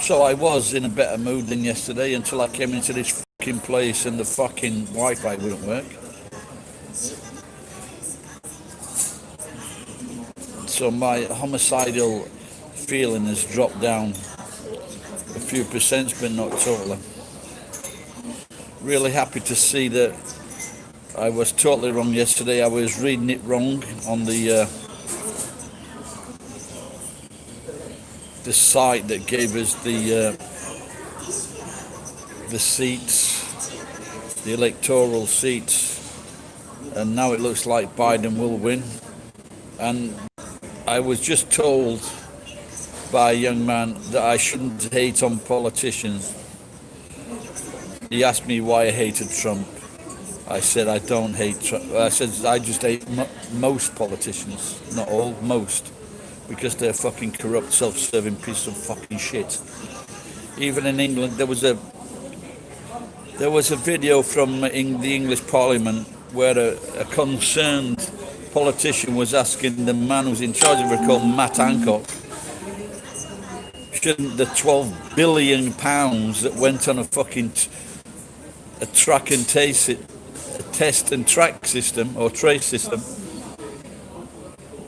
So I was in a better mood than yesterday until I came into this fucking place and the fucking Wi-Fi wouldn't work. So my homicidal feeling has dropped down a few percent, but not totally. Really happy to see that I was totally wrong yesterday. I was reading it wrong on the site that gave us the seats, the electoral seats, and now it looks like Biden will win. And I was just told by a young man that I shouldn't hate on politicians. He asked me why I hated Trump. I said I don't hate Trump. I said I just hate most politicians, not all, most, because they're fucking corrupt, self-serving piece of fucking shit. Even in England, there was a video from the English Parliament where a concerned politician was asking the man who's in charge of it, called Matt Hancock, shouldn't the £12 billion that went on a fucking a track and taste it, a test and track system or trace system,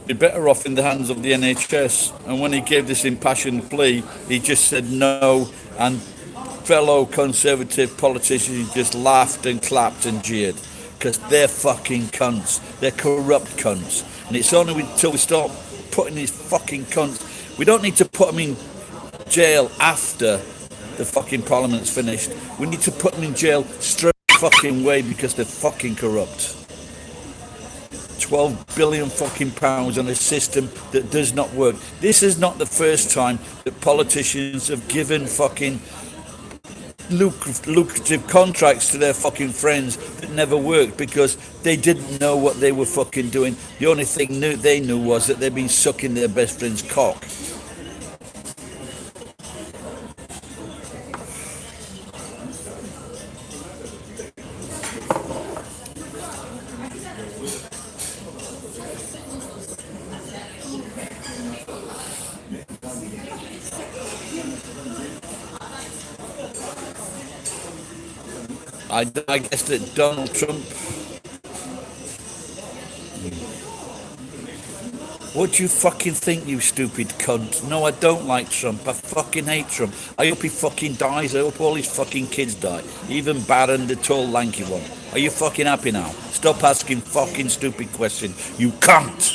be better off in the hands of the NHS? And when he gave this impassioned plea, he just said no, and fellow Conservative politicians just laughed and clapped and jeered, because they're fucking cunts. They're corrupt cunts. And it's only until we start putting these fucking cunts, we don't need to put them in jail after the fucking Parliament's finished. We need to put them in jail straight fucking way, because they're fucking corrupt. 12 billion fucking pounds on a system that does not work. This is not the first time that politicians have given fucking lucrative contracts to their fucking friends that never worked, because they didn't know what they were fucking doing. The only thing they knew was that they'd been sucking their best friend's cock. I guess that Donald Trump. What do you fucking think, you stupid cunt? No, I don't like Trump. I fucking hate Trump. I hope he fucking dies. I hope all his fucking kids die. Even Barron, the tall, lanky one. Are you fucking happy now? Stop asking fucking stupid questions, you cunt!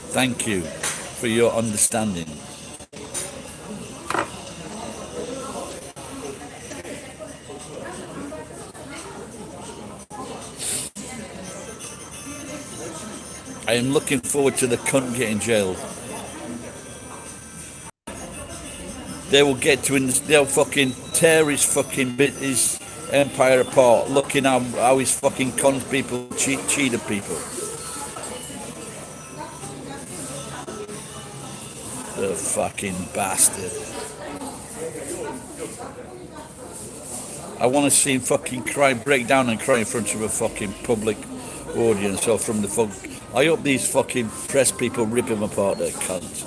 Thank you for your understanding. I am looking forward to the cunt getting jailed. They will get to they'll fucking tear his fucking his empire apart, looking at how his fucking cunt people cheated people. The fucking bastard. I want to see him fucking break down and cry in front of a fucking public audience or from the fuck. I hope these fucking press people rip him apart, they're cunts.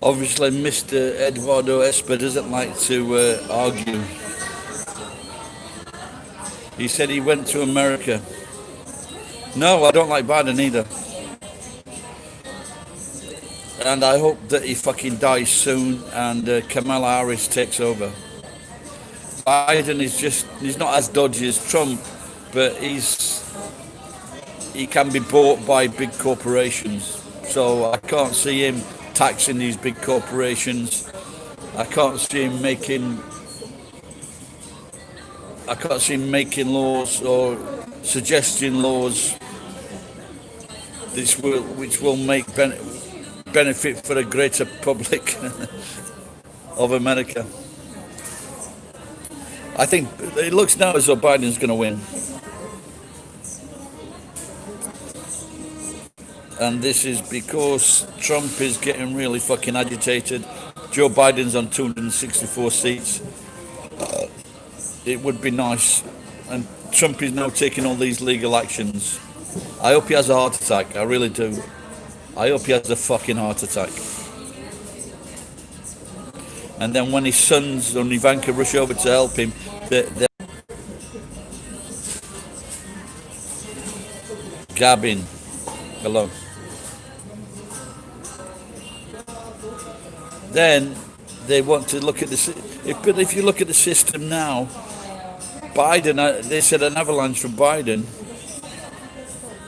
Obviously, Mr. Edwardo Esper doesn't like to argue. He said he went to America. No, I don't like Biden either. And I hope that he fucking dies soon and Kamala Harris takes over. Biden is he's not as dodgy as Trump, but he can be bought by big corporations. So I can't see him taxing these big corporations. I can't see him making laws or suggesting laws which will make benefit for the greater public of America. I think it looks now as though Biden's going to win. And this is because Trump is getting really fucking agitated. Joe Biden's on 264 seats. It would be nice. And Trump is now taking all these legal actions. I hope he has a heart attack. I really do. I hope he has a fucking heart attack. And then when his sons and Ivanka rush over to help him, they're gabbing. Hello. Then they want to look at this. But if you look at the system now, Biden, they said an avalanche from Biden.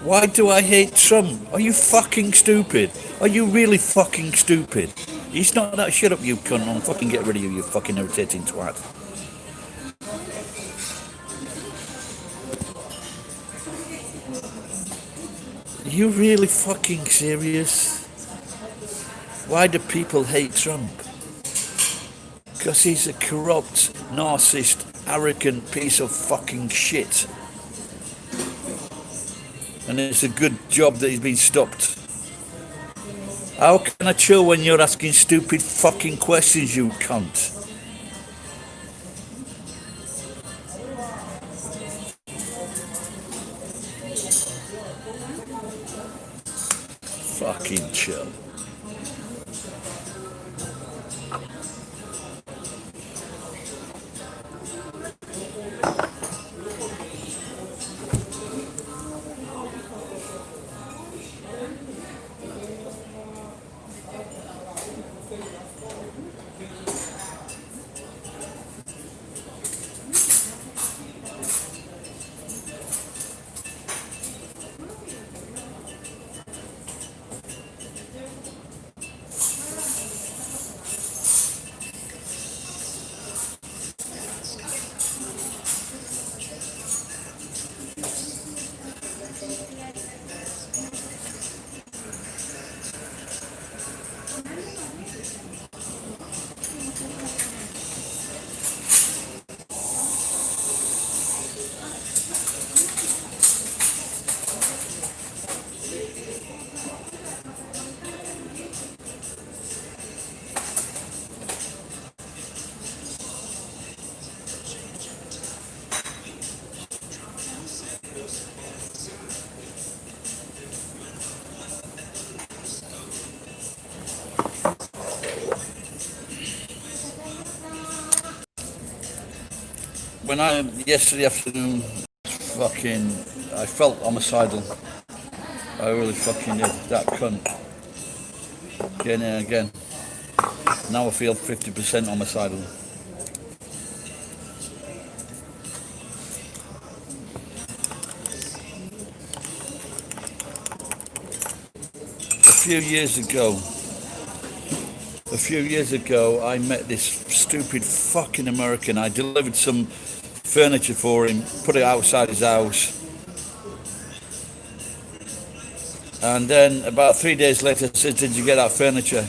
Why do I hate Trump? Are you fucking stupid? Are you really fucking stupid? He's not that. Shut up, you cunt. I'll fucking get rid of you, you fucking irritating twat. Are you really fucking serious? Why do people hate Trump? Because he's a corrupt, narcissist, arrogant piece of fucking shit. And it's a good job that he's been stopped. How can I chill when you're asking stupid fucking questions, you cunt? Fucking chill. Yesterday afternoon, I felt homicidal. I really fucking did. That cunt. Again and again. Now I feel 50% homicidal. A few years ago, I met this stupid fucking American. I delivered some furniture for him, put it outside his house. And then about 3 days later, I said, "Did you get that furniture?"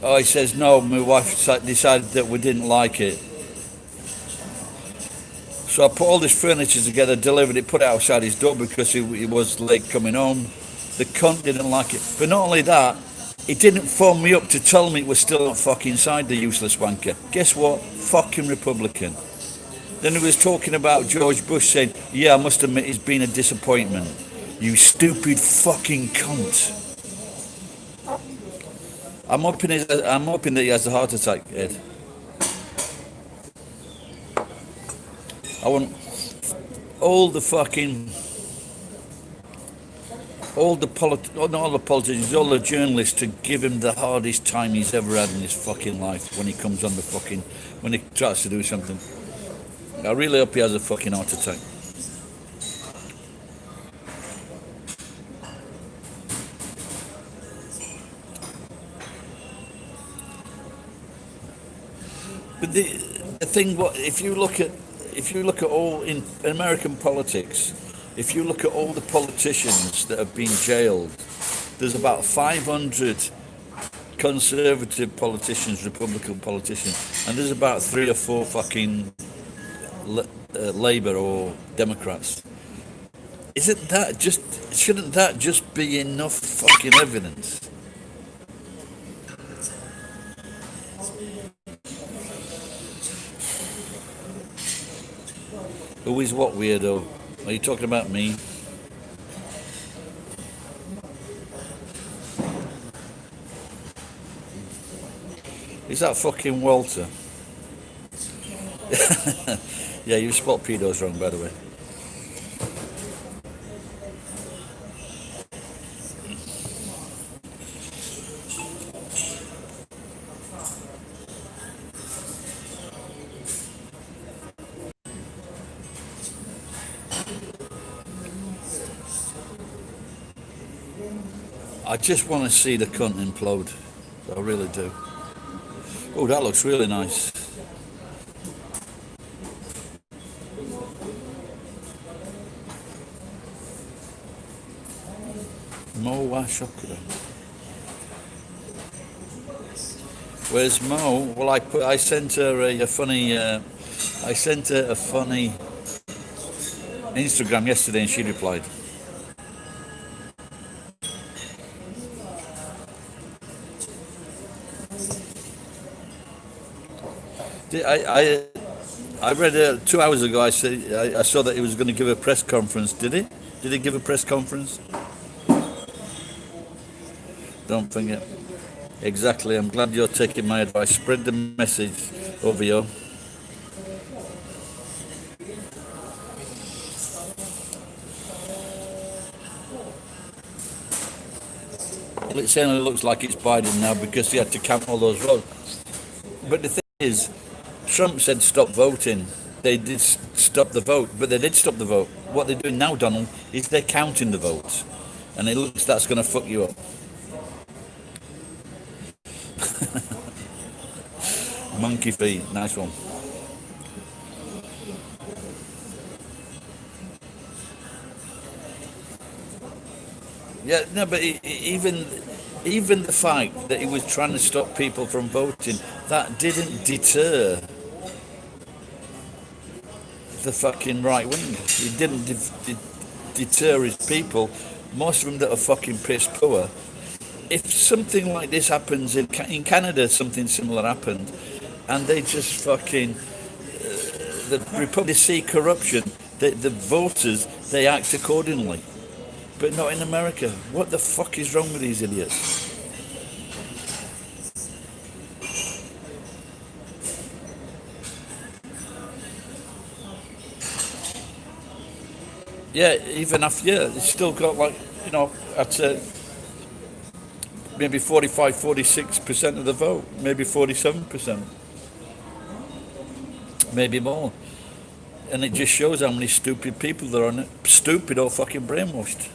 Oh, he says, "No, my wife decided that we didn't like it." So I put all this furniture together, delivered it, put it outside his door because he was late coming home. The cunt didn't like it. But not only that, he didn't phone me up to tell me it was still not fucking inside, the useless wanker. Guess what? Fucking Republican. Then he was talking about George Bush saying, "Yeah, I must admit he's been a disappointment." You stupid fucking cunt. I'm hoping that he has a heart attack, Ed. I want all the fucking not all the politicians, all the journalists to give him the hardest time he's ever had in his fucking life when he comes on the fucking, when he tries to do something. I really hope he has a fucking heart attack. But the thing, what if you look at all in American politics, if you look at all the politicians that have been jailed, there's about 500 conservative politicians, Republican politicians, and there's about 3 or 4 fucking Labour or Democrats. Shouldn't that just be enough fucking evidence? Who is what, weirdo? Are you talking about me? Is that fucking Walter? Yeah, you spot pedos wrong, by the way. I just want to see the cunt implode. I really do. Oh, that looks really nice. Mo wa shokura. Where's Mo? Well, I sent her a funny. I sent her a funny Instagram yesterday, and she replied. I read 2 hours ago. I saw that he was going to give a press conference. Did he? Did he give a press conference? Don't forget. Exactly. I'm glad you're taking my advice. Spread the message over here. Well, it certainly looks like it's Biden now because he had to count all those votes. But the thing is, Trump said stop voting. They did stop the vote, but they did stop the vote. What they're doing now, Donald, is they're counting the votes. And it looks that's going to fuck you up. Monkey feet, nice one. Yeah, no, but even the fact that he was trying to stop people from voting, that didn't deter the fucking right wing. It didn't deter his people. Most of them that are fucking piss poor. If something like this happens in Canada, something similar happened, and they just fucking the Republic see corruption, the voters they act accordingly, but not in America. What the fuck is wrong with these idiots? Yeah, even after it's still got like at maybe 45, 46% of the vote, maybe 47%, maybe more. And it just shows how many stupid people there are on it. Stupid or fucking brainwashed.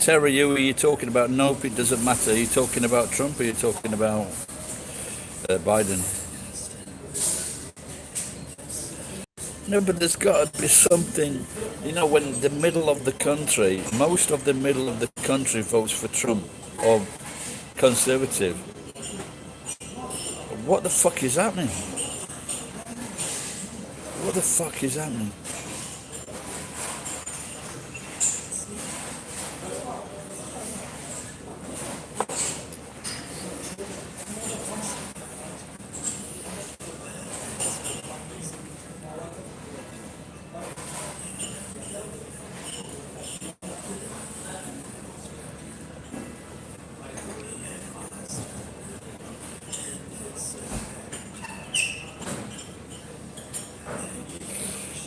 Terry, who are you talking about? Nope, it doesn't matter. Are you talking about Trump or are you talking about Biden? No, but there's got to be something, when the middle of the country, most of the middle of the country votes for Trump or Conservative. What the fuck is happening? What the fuck is happening?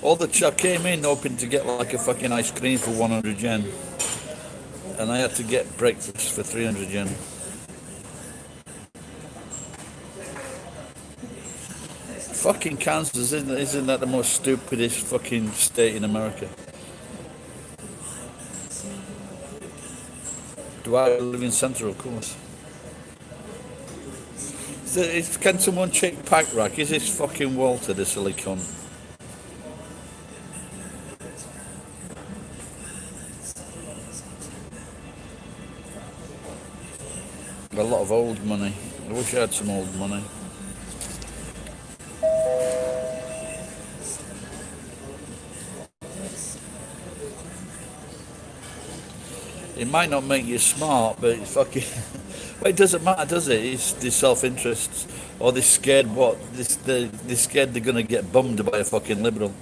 I came in hoping to get like a fucking ice cream for 100 yen, and I had to get breakfast for 300 yen. Fucking Kansas, isn't that the most stupidest fucking state in America? Do I live in Central? Of course. Can someone check Pack Rack? Is this fucking Walter the silly cunt? A lot of old money. I wish I had some old money. It might not make you smart, but it's fucking. Well, it doesn't matter, does it? It's the self-interest, or they're scared what? They're scared they're gonna get bummed by a fucking liberal.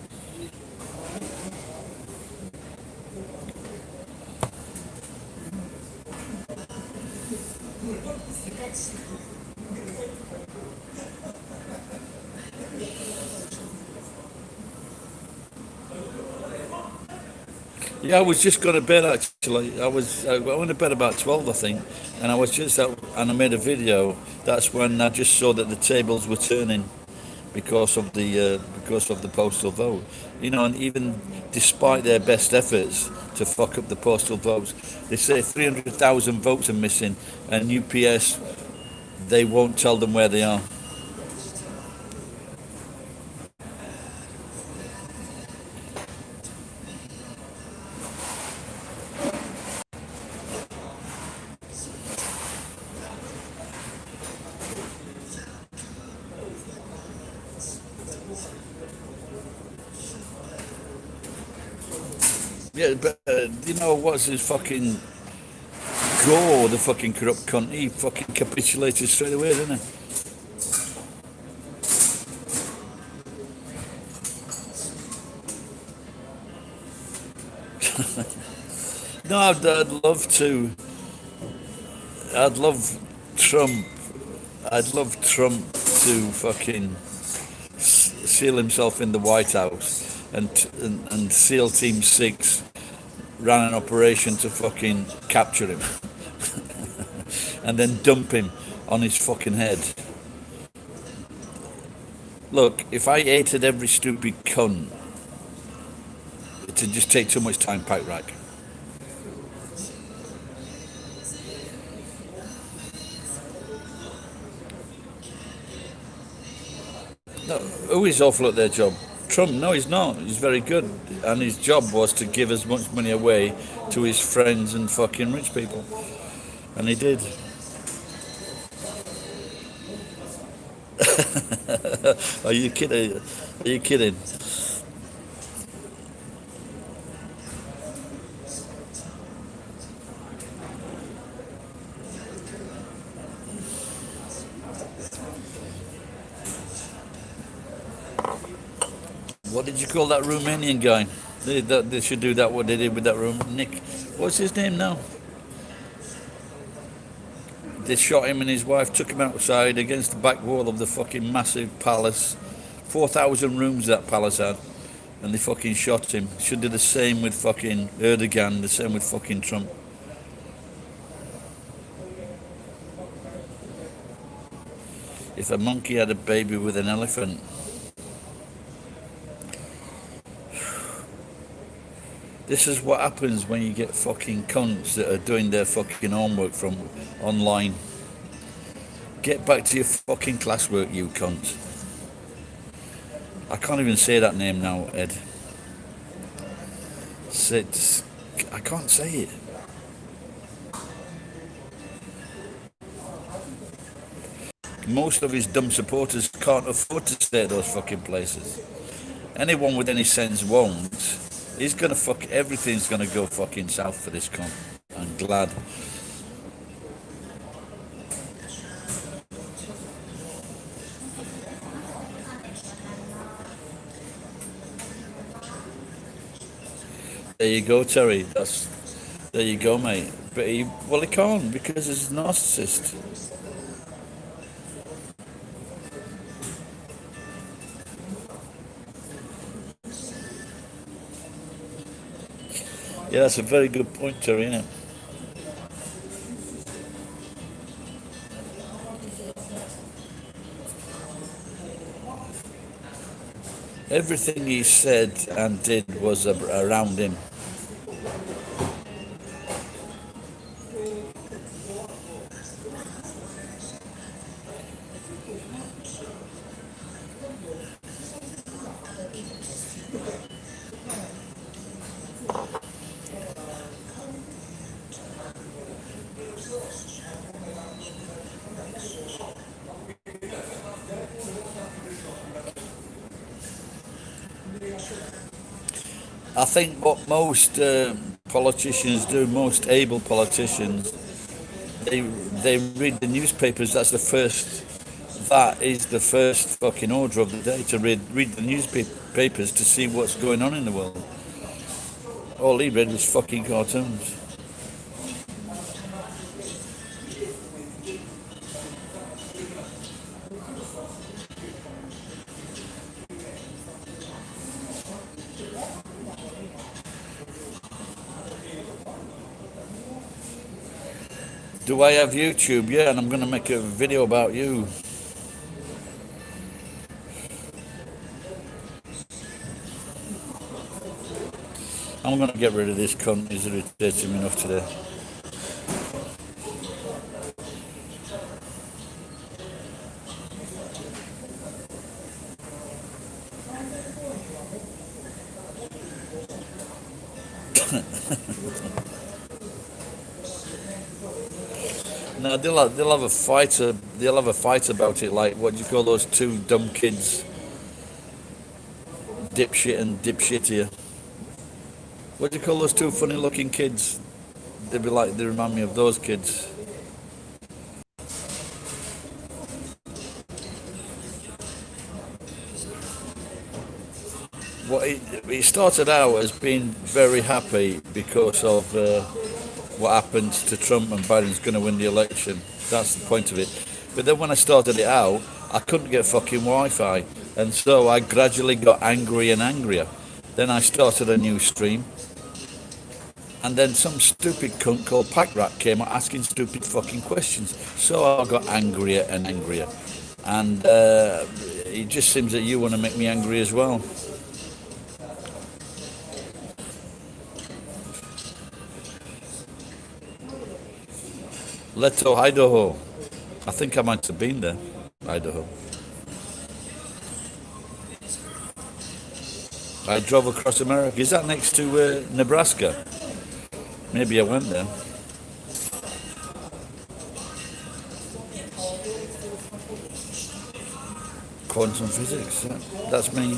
Yeah, I was just going to bed actually. I went to bed about 12, I think, and I was just out and I made a video. That's when I just saw that the tables were turning because of the postal vote. You know, and even despite their best efforts to fuck up the postal votes, they say 300,000 votes are missing, and UPS they won't tell them where they are. Yeah, but you know what's his fucking Gore, the fucking corrupt cunt? He fucking capitulated straight away, didn't he? No, I'd love to. I'd love Trump. I'd love Trump to fucking seal himself in the White House, and SEAL Team 6 ran an operation to fucking capture him and then dump him on his fucking head. Look, if I hated every stupid cunt, it'd just take too much time, Pack Rack. No, who is awful at their job? Trump? No, he's not. He's very good, and his job was to give as much money away to his friends and fucking rich people, and he did. Are you kidding? Are you kidding? What did you call that Romanian guy? They should do that. What they did with that room, Nick. What's his name now? They shot him and his wife, took him outside against the back wall of the fucking massive palace. 4,000 rooms that palace had. And they fucking shot him. Should do the same with fucking Erdogan, the same with fucking Trump. If a monkey had a baby with an elephant. This is what happens when you get fucking cunts that are doing their fucking homework from online. Get back to your fucking classwork, you cunt. I can't even say that name now, Ed. I can't say it. Most of his dumb supporters can't afford to stay at those fucking places. Anyone with any sense won't. He's gonna fuck. Everything's gonna go fucking south for this cunt. I'm glad. There you go, Terry. There you go, mate. But he can't because he's a narcissist. Yeah, that's a very good point, Terry, isn't it? Everything he said and did was around him. I think what most politicians do, most able politicians, they read the newspapers. That is the first fucking order of the day, to read the newspapers to see what's going on in the world. All he read was fucking cartoons. Do I have YouTube? Yeah, and I'm going to make a video about you. I'm going to get rid of this cunt. He's irritating me enough today. No, they'll have a fight. They'll have a fight about it. Like, what do you call those two dumb kids? Dipshit and dipshittier. What do you call those two funny-looking kids? They remind me of those kids. Well, he started out as being very happy because of what happens to Trump, and Biden's going to win the election. That's the point of it. But then when I started it out, I couldn't get fucking Wi-Fi, and so I gradually got angrier and angrier. Then I started a new stream, and then some stupid cunt called Packrat came out asking stupid fucking questions. So I got angrier and angrier, and it just seems that you want to make me angry as well. Leto, Idaho. I think I might have been there, Idaho. I drove across America. Is that next to Nebraska? Maybe I went there. Quantum physics. That's me.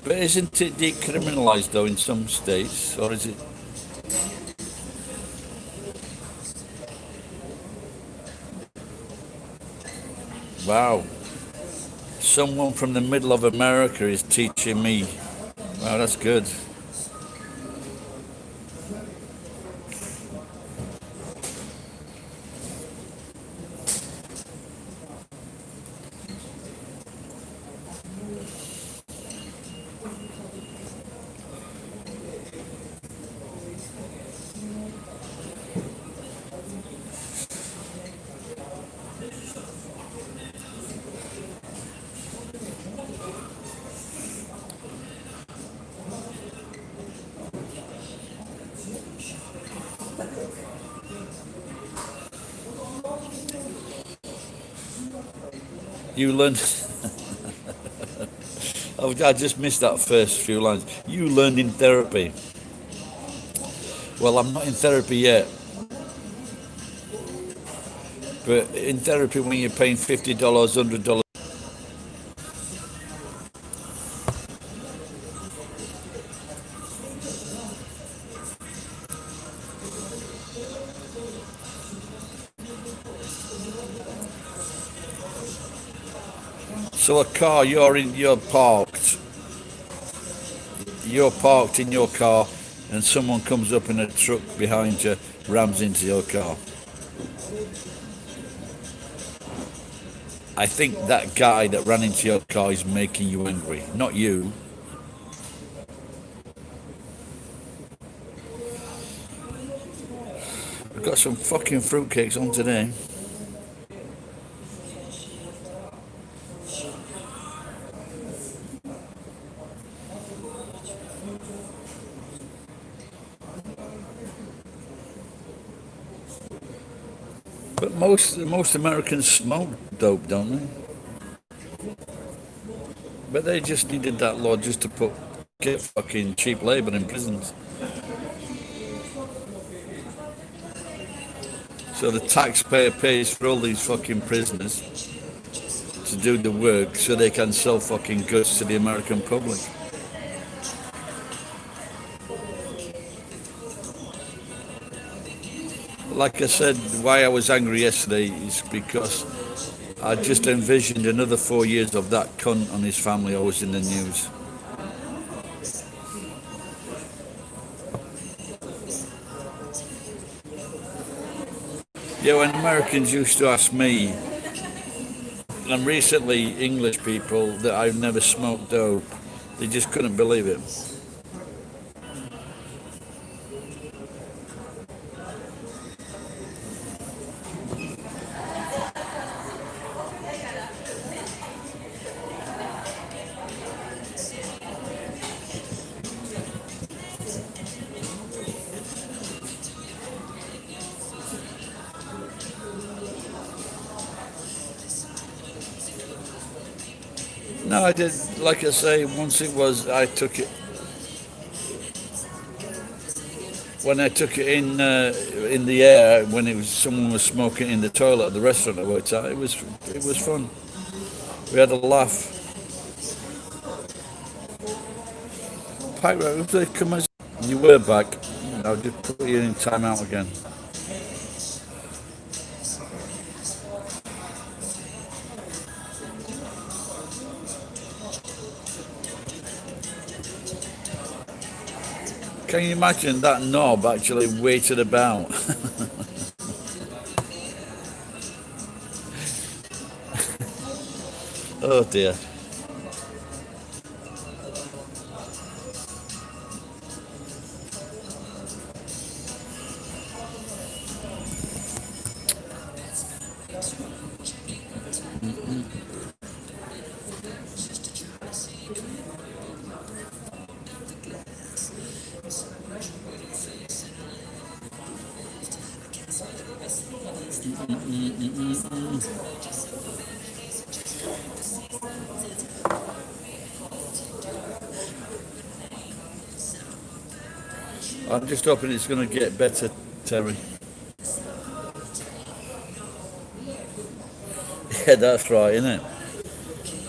But isn't it decriminalised though in some states, or is it? Wow. Someone from the middle of America is teaching me. Wow, that's good. You learned. Oh, I just missed that first few lines. You learned in therapy. Well, I'm not in therapy yet. But in therapy, when you're paying $50, $100. So a car, you're parked in your car, and someone comes up in a truck behind you rams into your car. I think that guy that ran into your car is making you angry, not you. I've got some fucking fruitcakes on today. But most Americans smoke dope, don't they? But they just needed that law just to get fucking cheap labour in prisons. So the taxpayer pays for all these fucking prisoners to do the work so they can sell fucking goods to the American public. Like I said, why I was angry yesterday is because I just envisioned another 4 years of that cunt and his family always in the news. Yeah, when Americans used to ask me, and recently English people, that I've never smoked dope, they just couldn't believe it. No, I did, like I say, once it was, I took it, when I took it in the air, when it was someone was smoking in the toilet at the restaurant I worked at, it was fun. We had a laugh. Pyro, if they come as you were back, I'll just put you in timeout again. Can you imagine that knob actually waited about? Oh dear. I'm just hoping it's going to get better, Terry. Yeah, that's right, isn't it?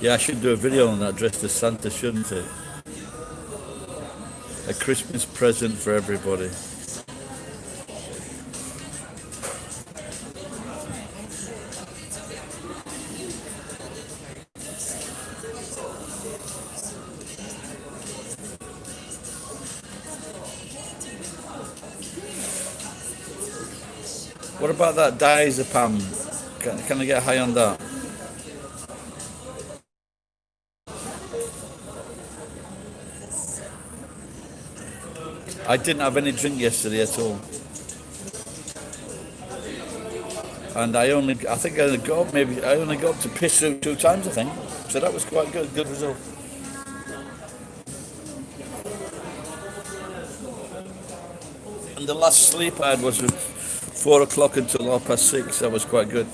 Yeah, I should do a video on that, dressed as Santa, shouldn't it? A Christmas present for everybody. What about that diazepam? Can I get high on that? I didn't have any drink yesterday at all. And I think I only got up to piss 2 times, I think. So that was quite good result. And the last sleep I had was at 4 o'clock until 6:30. That was quite good.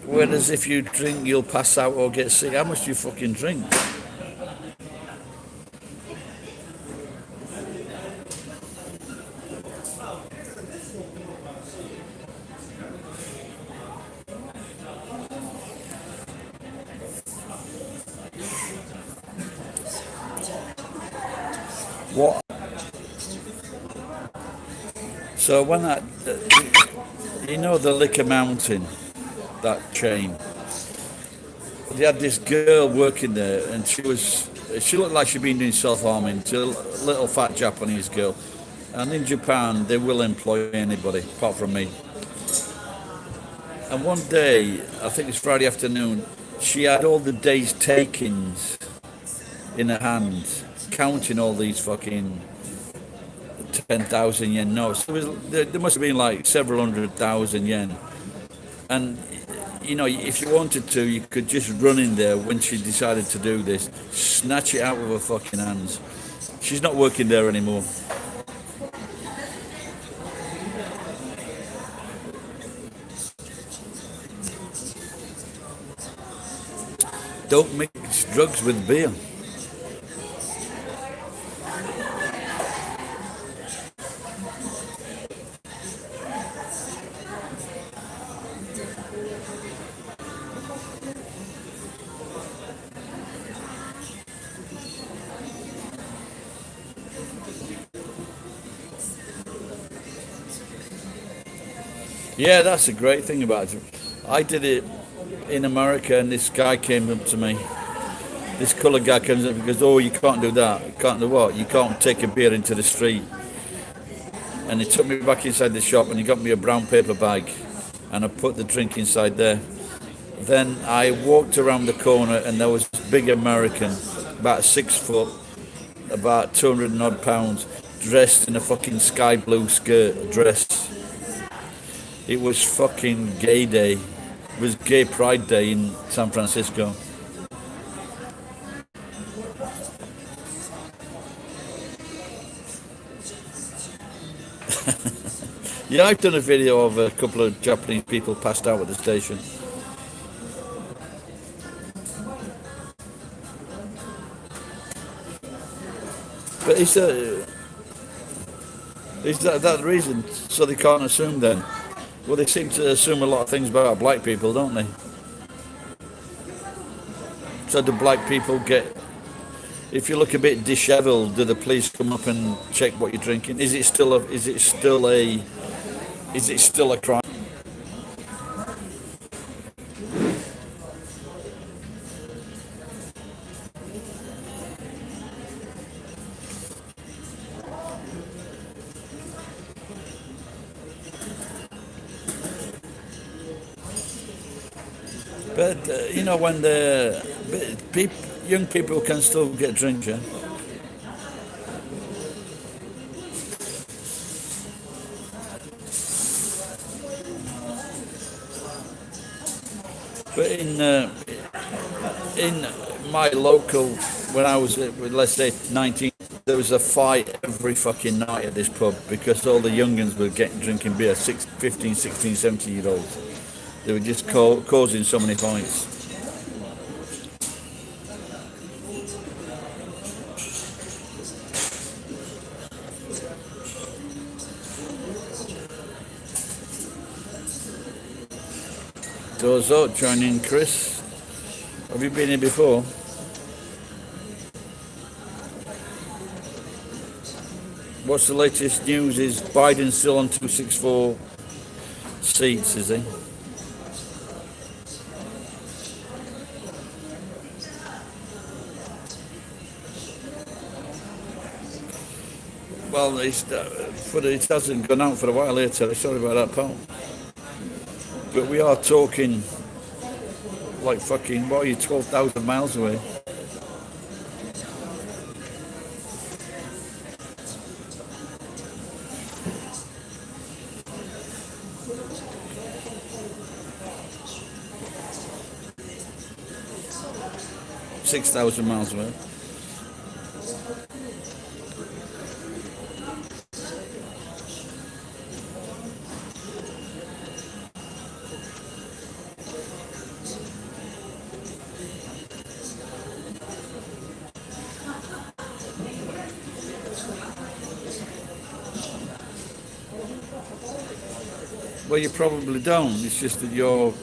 Whereas if you drink, you'll pass out or get sick. How much do you fucking drink? What? So when the Liquor Mountain, that chain, they had this girl working there, and she was She looked like she'd been doing self-harming to a little fat Japanese girl. And in Japan, they will employ anybody, apart from me. And one day, I think it's Friday afternoon, she had all the day's takings in her hand, counting all these fucking 10,000 yen notes. There must have been like several 100,000 yen. And, you know, if you wanted to, you could just run in there when she decided to do this, snatch it out with her fucking hands. She's not working there anymore. Don't mix drugs with beer. Yeah, that's a great thing about it. I did it in America, and this guy came up to me. This coloured guy comes up and goes, "Oh, you can't do that. You can't do what? You can't take a beer into the street." And he took me back inside the shop, and he got me a brown paper bag, and I put the drink inside there. Then I walked around the corner, and there was this big American, about 6 foot, about 200 and odd pounds, dressed in a fucking sky blue dress. It was fucking gay day. It was Gay Pride Day in San Francisco. Yeah, I've done a video of a couple of Japanese people passed out at the station. But is that the reason? So they can't assume then? Well, they seem to assume a lot of things about black people, don't they? So do black people get... If you look a bit dishevelled, do the police come up and check what you're drinking? Is it still a crime? But you know, when young people can still get drunk, yeah? But in my local, when I was, let's say, 19, there was a fight every fucking night at this pub because all the young'uns were drinking beer, 15, 16, 17-year-olds. They were just causing so many fights. Doors up, join in, Chris. Have you been here before? What's the latest news? Is Biden still on 264 seats, is he? Well, it hasn't gone out for a while here, Terry. Sorry about that, pal. But we are talking like fucking, what are you, 12,000 miles away? $6,000 miles away. Well, you probably don't. It's just that you're...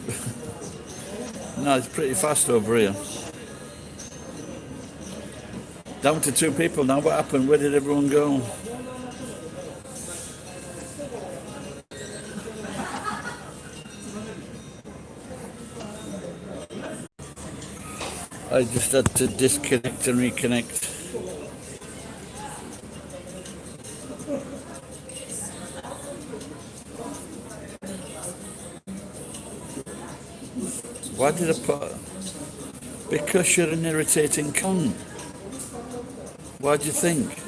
No, it's pretty fast over here. Down to 2 people now. What happened? Where did everyone go? I just had to disconnect and reconnect. Why did I put... Because you're an irritating cunt. Why do you think?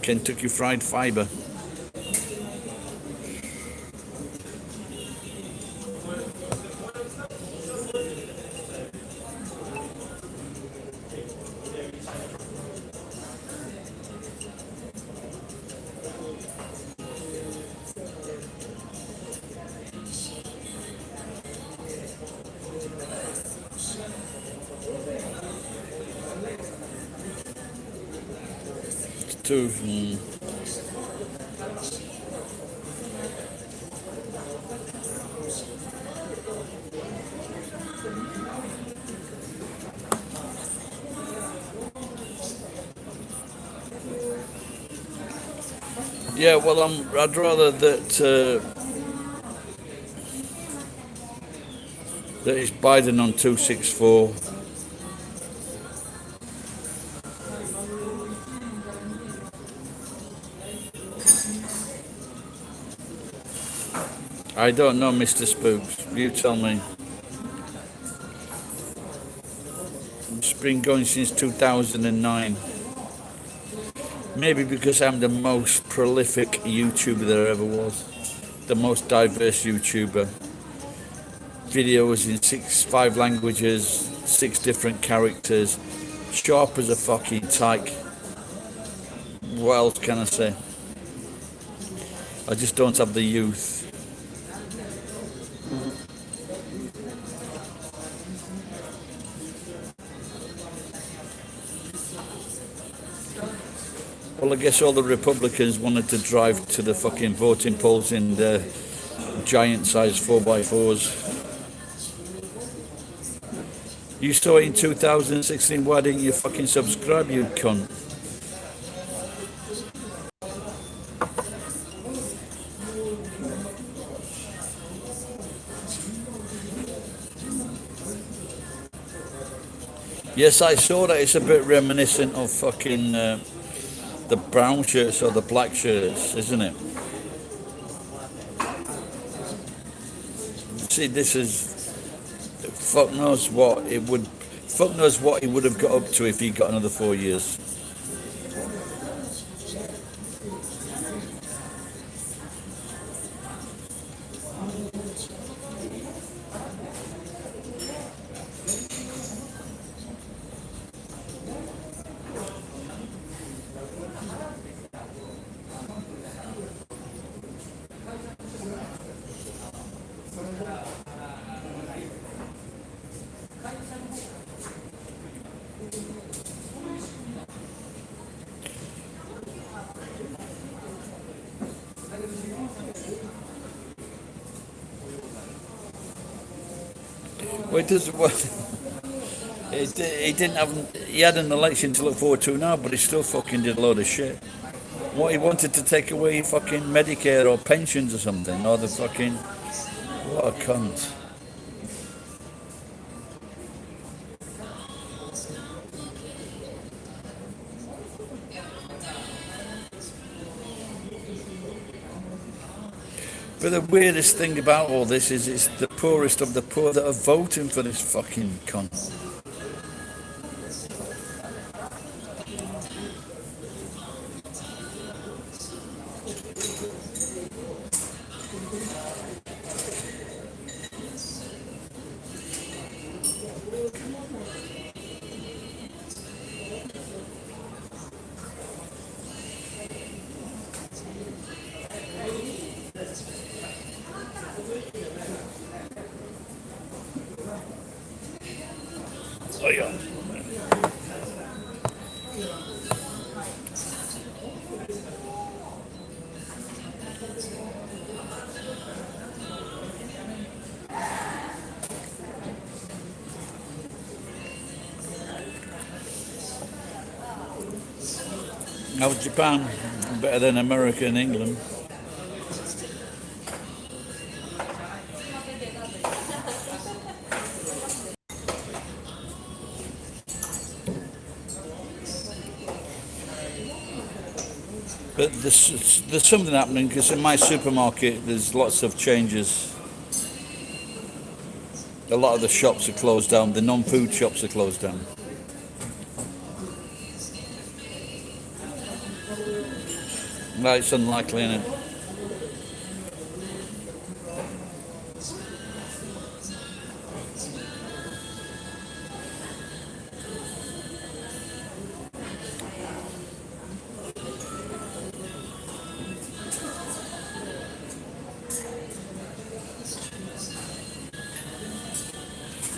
Kentucky Fried Fibre. Two. Yeah, well, I'd rather that it's Biden on 264. I don't know, Mr. Spooks. You tell me. It's been going since 2009. Maybe because I'm the most prolific YouTuber there ever was. The most diverse YouTuber. Videos in 5 languages, 6 different characters. Sharp as a fucking tyke. What else can I say? I just don't have the youth. Well, I guess all the Republicans wanted to drive to the fucking voting polls in the giant-sized 4x4s. You saw it in 2016, why didn't you fucking subscribe, you cunt? Yes, I saw that. It's a bit reminiscent of fucking the brown shirts or the black shirts, isn't it? See, this is... Fuck knows what it would... Fuck knows what he would have got up to if he got another 4 years. Well, it doesn't... Well, he didn't have... He had an election to look forward to now, but he still fucking did a load of shit. What, he wanted to take away fucking Medicare or pensions or something, or the fucking... What a cunt. But the weirdest thing about all this is it's the poorest of the poor that are voting for this fucking cunt. Oh yeah. How's Japan? Better than America and England. But there's something happening because in my supermarket there's lots of changes. A lot of the shops are closed down. The non-food shops are closed down. No, it's unlikely, isn't it?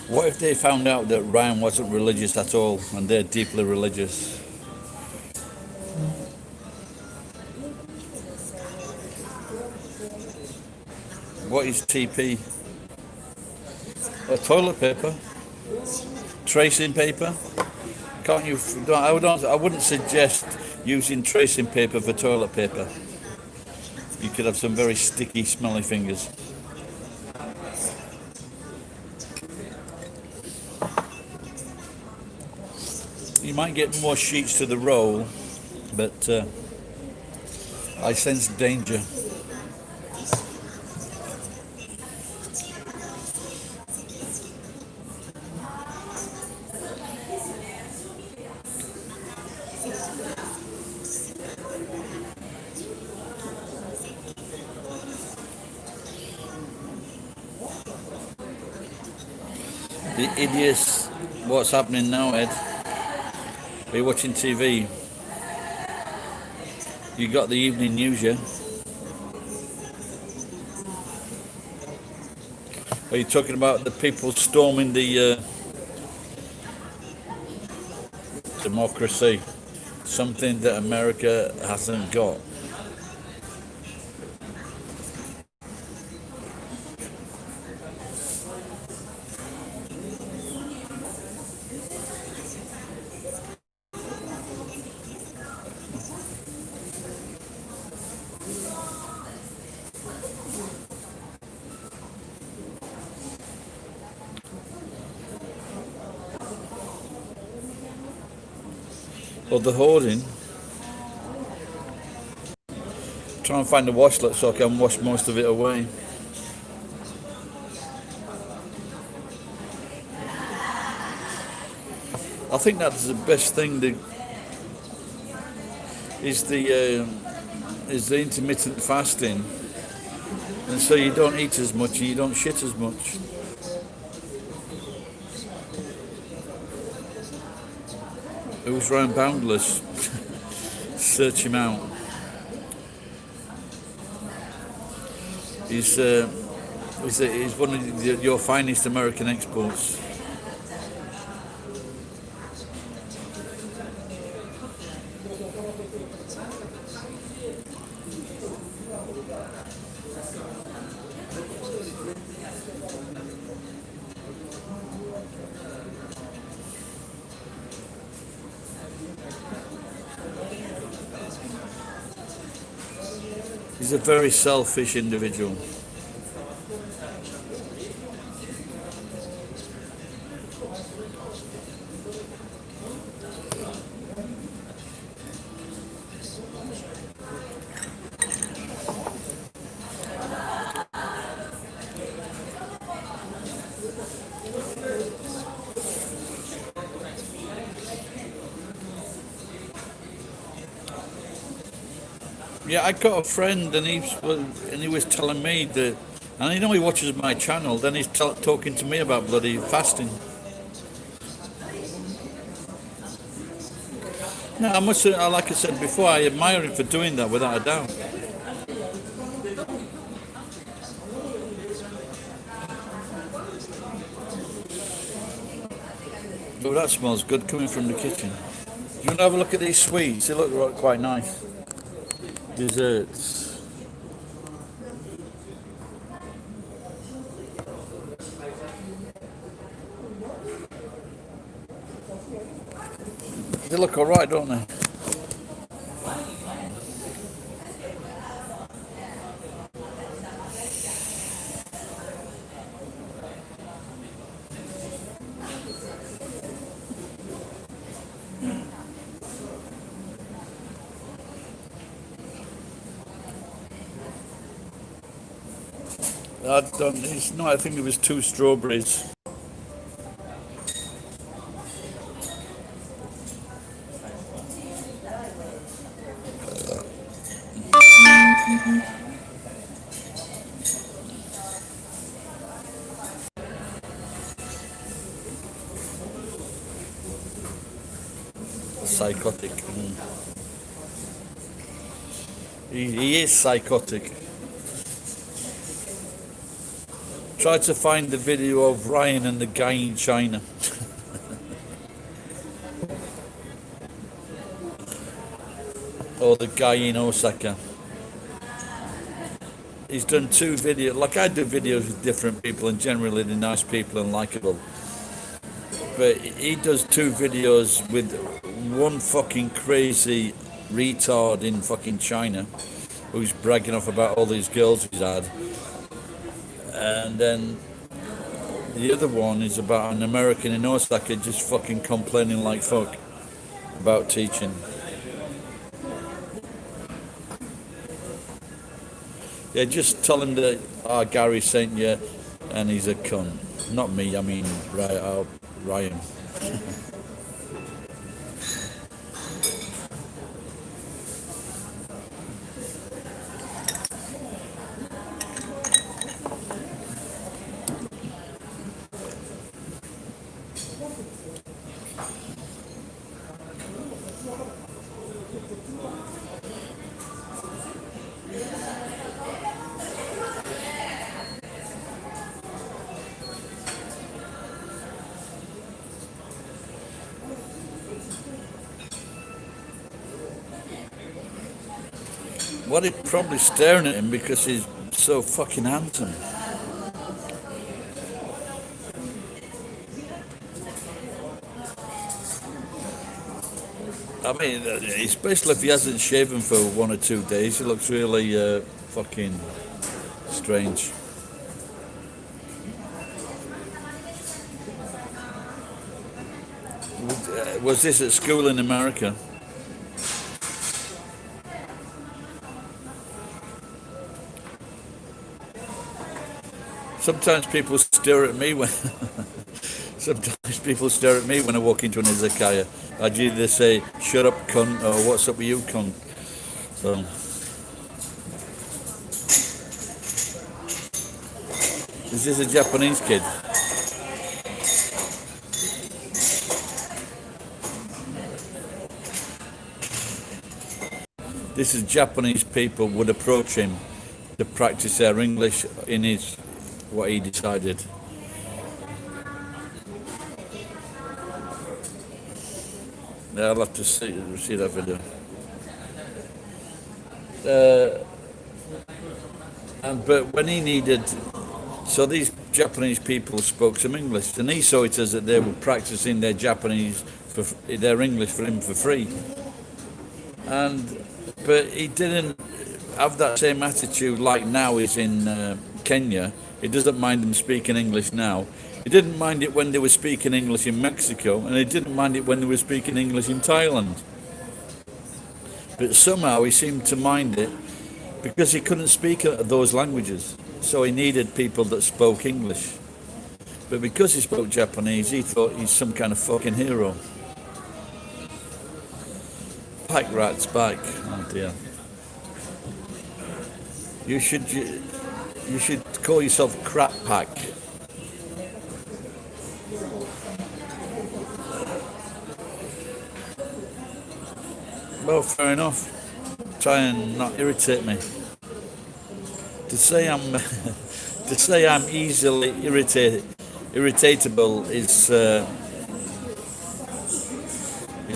What if they found out that Ryan wasn't religious at all and they're deeply religious? What is TP? Toilet paper? Tracing paper? Can't you? I wouldn't suggest using tracing paper for toilet paper. You could have some very sticky, smelly fingers. You might get more sheets to the roll, but I sense danger. The idiots, what's happening now, Ed? Are you watching TV? You got the evening news, yeah? Are you talking about the people storming the democracy? Something that America hasn't got. Well, the hoarding. Try and find a washlet so I can wash most of it away. I think that's the best thing. Is the intermittent fasting, and so you don't eat as much and you don't shit as much. Who's Ryan Boundless? Search him out. He's one of your finest American exports. He's a very selfish individual. Yeah, I got a friend, and he was telling me that, and I know he watches my channel. Then he's talking to me about bloody fasting. No, I must. Like I said before, I admire him for doing that without a doubt. Oh, that smells good coming from the kitchen. Do you want to have a look at these sweets? They look quite nice. Desserts. They look alright, don't they? I don't. It's not. I think it was two strawberries. Psychotic. He is psychotic. Try to find the video of Ryan and the guy in China. Or the guy in Osaka. He's done two videos. Like, I do videos with different people, and generally they're nice people and likable. But he does two videos with one fucking crazy retard in fucking China who's bragging off about all these girls he's had. And then the other one is about an American in Osaka just fucking complaining like fuck about teaching. Yeah, just tell him that Gary sent you and he's a cunt. Not me, I mean Ryan. Well, he's probably staring at him because he's so fucking handsome. I mean, especially if he hasn't shaven for 1 or 2 days, he looks really fucking strange. Was this at school in America? Sometimes people stare at me when I walk into an izakaya. I'd either say "shut up, cunt" or "what's up with you, cunt." So, is this a Japanese kid? This is Japanese people would approach him to practice their English in his what he decided. Yeah, I'll have to see that video. But when he needed, so these Japanese people spoke some English, and he saw it as that they were practicing their their English for him for free. But he didn't have that same attitude like now he's in Kenya. He doesn't mind them speaking English now. He didn't mind it when they were speaking English in Mexico, and he didn't mind it when they were speaking English in Thailand. But somehow he seemed to mind it because he couldn't speak those languages. So he needed people that spoke English. But because he spoke Japanese, he thought he's some kind of fucking hero. Pack rat's back. Oh dear. You should call yourself Crap Pack. Well, fair enough. Try and not irritate me. To say I'm easily irritatable is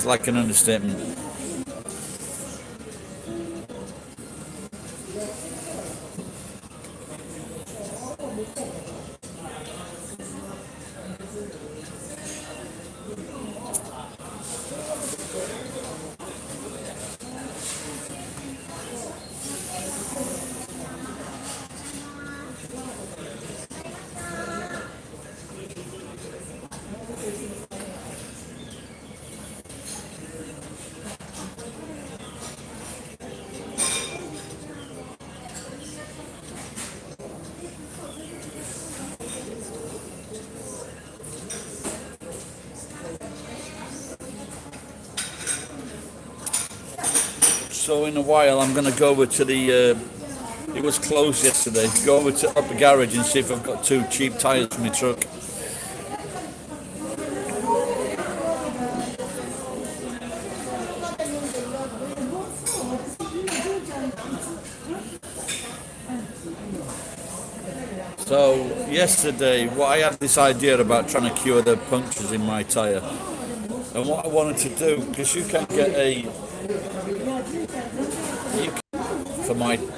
like an understatement. So in a while, I'm going to go over to the. It was closed yesterday. Go over to up the garage and see if I've got two cheap tyres for my truck. So yesterday, I had this idea about trying to cure the punctures in my tyre, and what I wanted to do, because you can get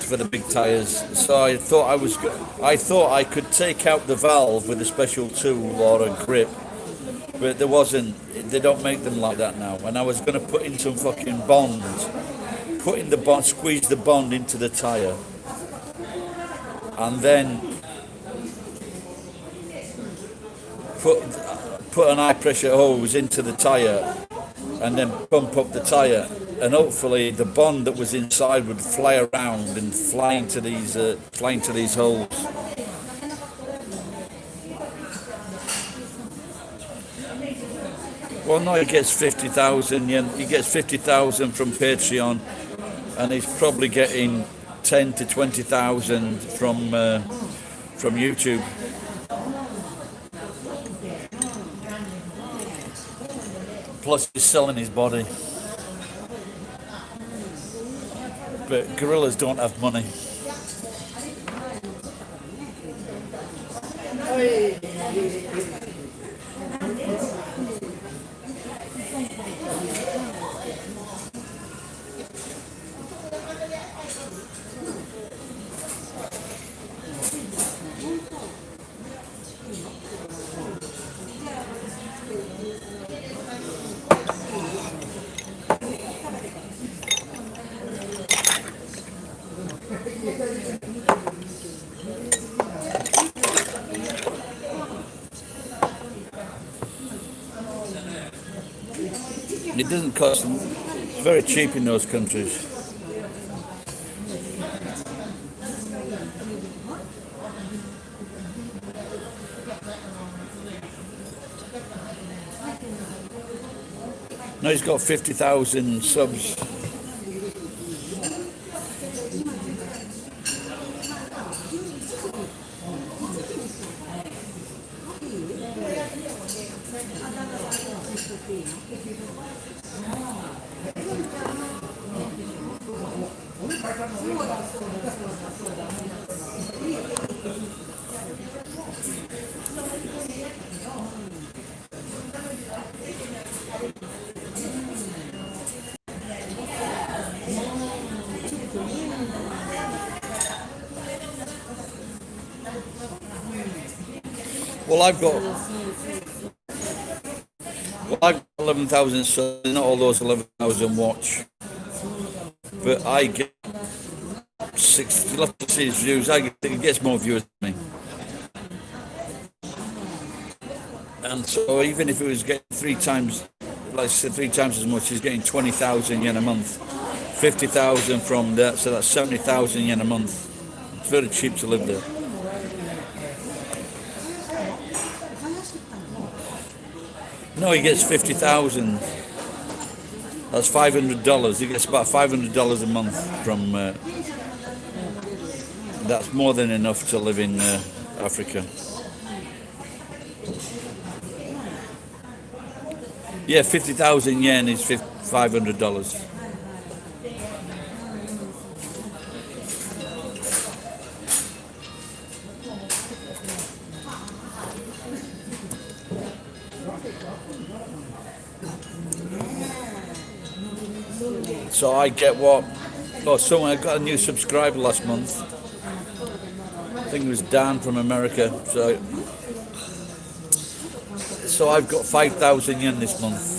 for the big tyres. So I thought I could take out the valve with a special tool or a grip, but there wasn't. They don't make them like that now. And I was going to put in some fucking bond, squeeze the bond into the tyre, and then put an high pressure hose into the tyre and then pump up the tyre, and hopefully the bond that was inside would fly around and fly into these holes. Well, no, he gets 50,000 yen. He gets 50,000 from Patreon, and he's probably getting 10 to 20,000 from YouTube. Plus, he's selling his body. But gorillas don't have money. It doesn't cost them. It's very cheap in those countries. No, he's got 50,000 subs. Well, I've got 11,000 subs. Not all those 11,000 watch, but I get 60. You'll have to see his views. He gets more viewers than me. And so even if it was getting three times as much, he's getting 20,000 yen a month, 50,000 from that, so that's 70,000 yen a month. It's very cheap to live there. No, he gets 50,000. That's $500. He gets about $500 a month from. That's more than enough to live in Africa. Yeah, 50,000 yen is $500. So I get what? Oh, someone, I got a new subscriber last month. I think it was Dan from America. So I've got 5,000 yen this month.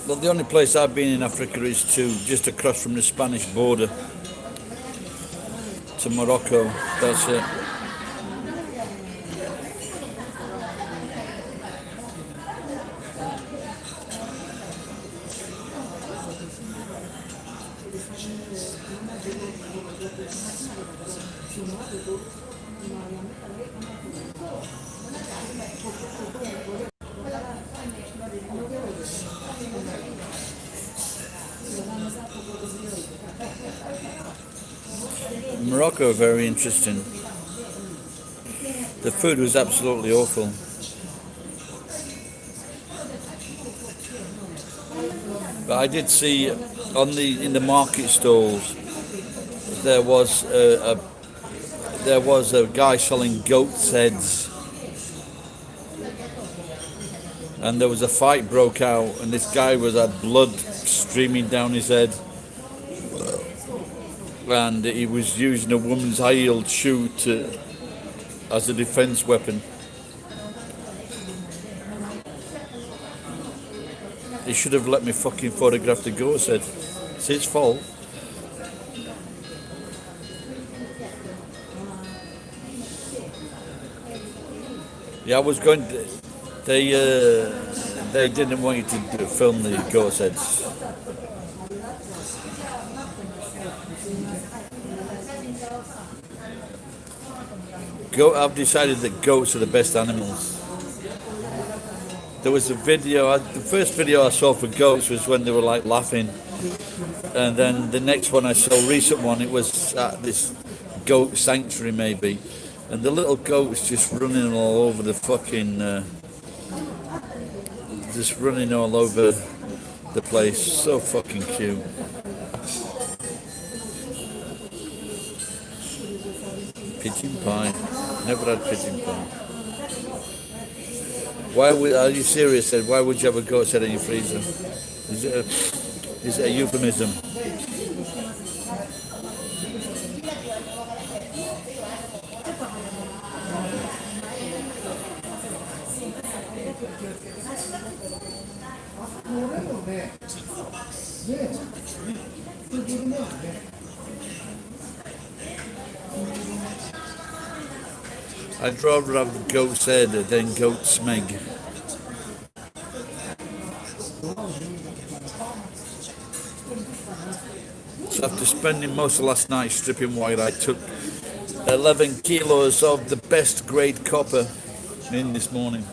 Well, the only place I've been in Africa is to just across from the Spanish border to Morocco. That's it. Morocco, very interesting. The food was absolutely awful. But I did see in the market stalls there was a guy selling goat's heads, and there was a fight broke out, and this guy had blood streaming down his head, and he was using a woman's high-heeled shoe as a defense weapon. He should have let me fucking photograph the goat's head. It's his fault. Yeah, I was going to, they didn't want you to film the goat's heads. I've decided that goats are the best animals. There was a video, the first video I saw for goats was when they were like laughing. And then the next one I saw, recent one, it was at this goat sanctuary maybe. And the little goats just running all over the fucking, just running all over the place. So fucking cute. Pigeon pie. Never had pigeon pie. Are you serious, Ed? Why would you have a goat's head in your freezer? Is it a euphemism? I'd rather have goat's head than goat's meg. So after spending most of last night stripping white, I took 11 kilos of the best grade copper in this morning.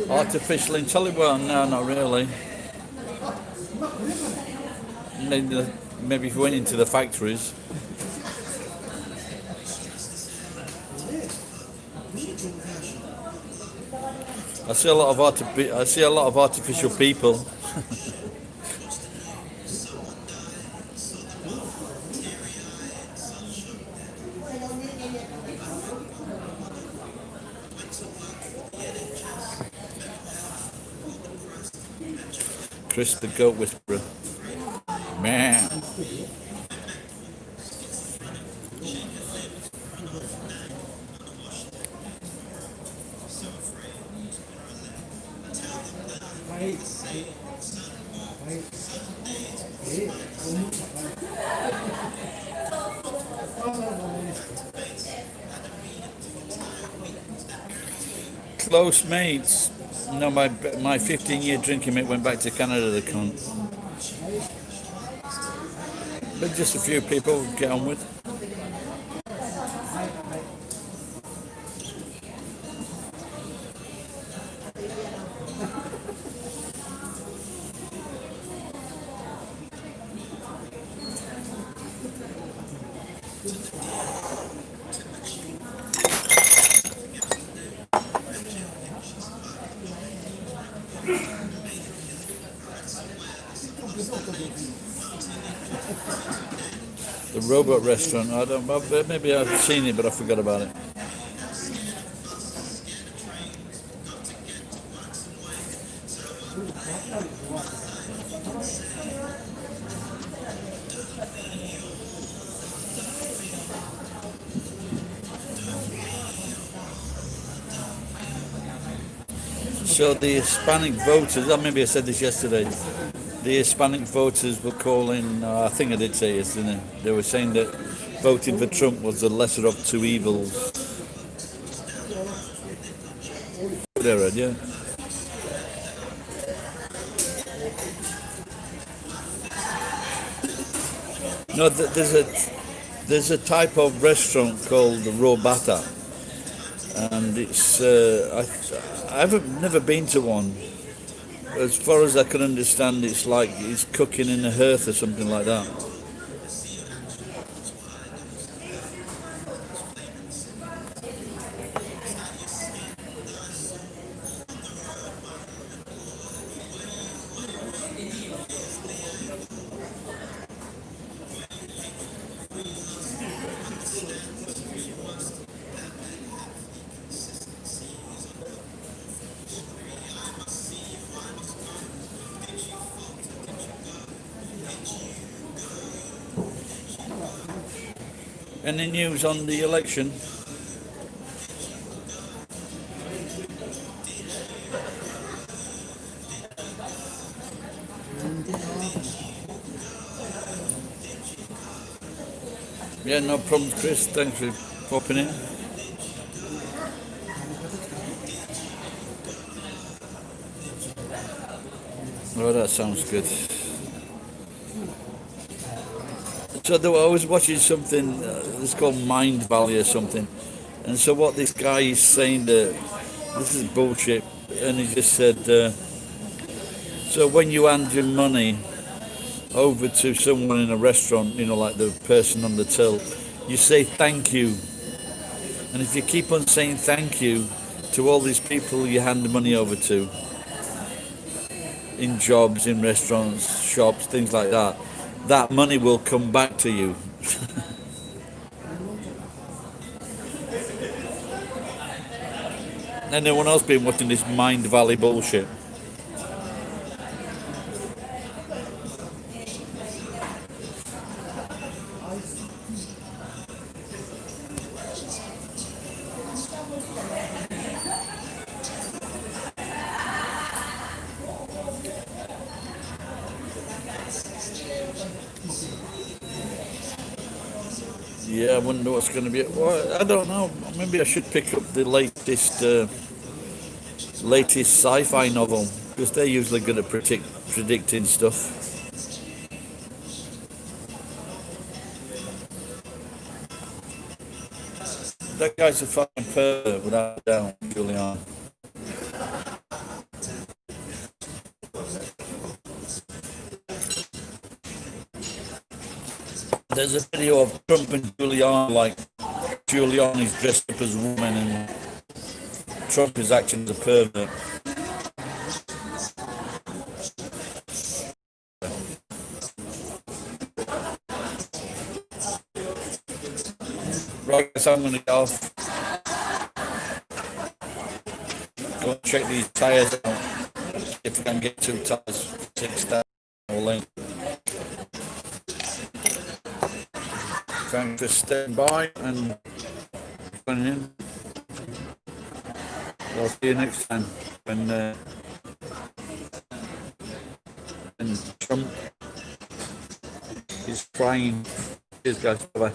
Artificial intelligence? Well, no, not really. Maybe if we went into the factories. I see a lot of artificial people. Chris the Goat Whisperer. Man. Close mates. No, my 15-year drinking mate went back to Canada, the cunt. But just a few people to get on with. The robot restaurant. I don't. Maybe I've seen it, but I forgot about it. So the Hispanic voters. Oh, maybe I said this yesterday. The Hispanic voters were calling. I think I did say it, didn't I? They were saying that voting for Trump was the lesser of two evils. They read, yeah. No, there's a type of restaurant called the Robata, and it's I haven't never been to one. As far as I can understand, it's like it's cooking in a hearth or something like that. Any news on the election? Yeah, no problems, Chris. Thanks for popping in. Oh, that sounds good. So I was watching something. It's called Mind Valley or something. And so what this guy is saying that this is bullshit, and he just said, so when you hand your money over to someone in a restaurant, like the person on the till, you say thank you. And if you keep on saying thank you to all these people you hand the money over to, in jobs, in restaurants, shops, things like that, that money will come back to you. Anyone else been watching this Mind Valley bullshit? Yeah, I wonder what's going to be. Well, I don't know. Maybe I should pick up the latest sci-fi novel, because they're usually good at predicting stuff. That guy's a fucking pervert, without a doubt, Julian. There's a video of Trump and Giuliani, like Giuliani is dressed up as a woman and Trump is acting as a pervert. Right, so I'm going to get off. Go and check these tyres out. If we can get 2 tyres, 6,000 all in. Thanks for staying by and joining in. I'll see you next time when Trump is crying. Cheers, guys. Bye bye.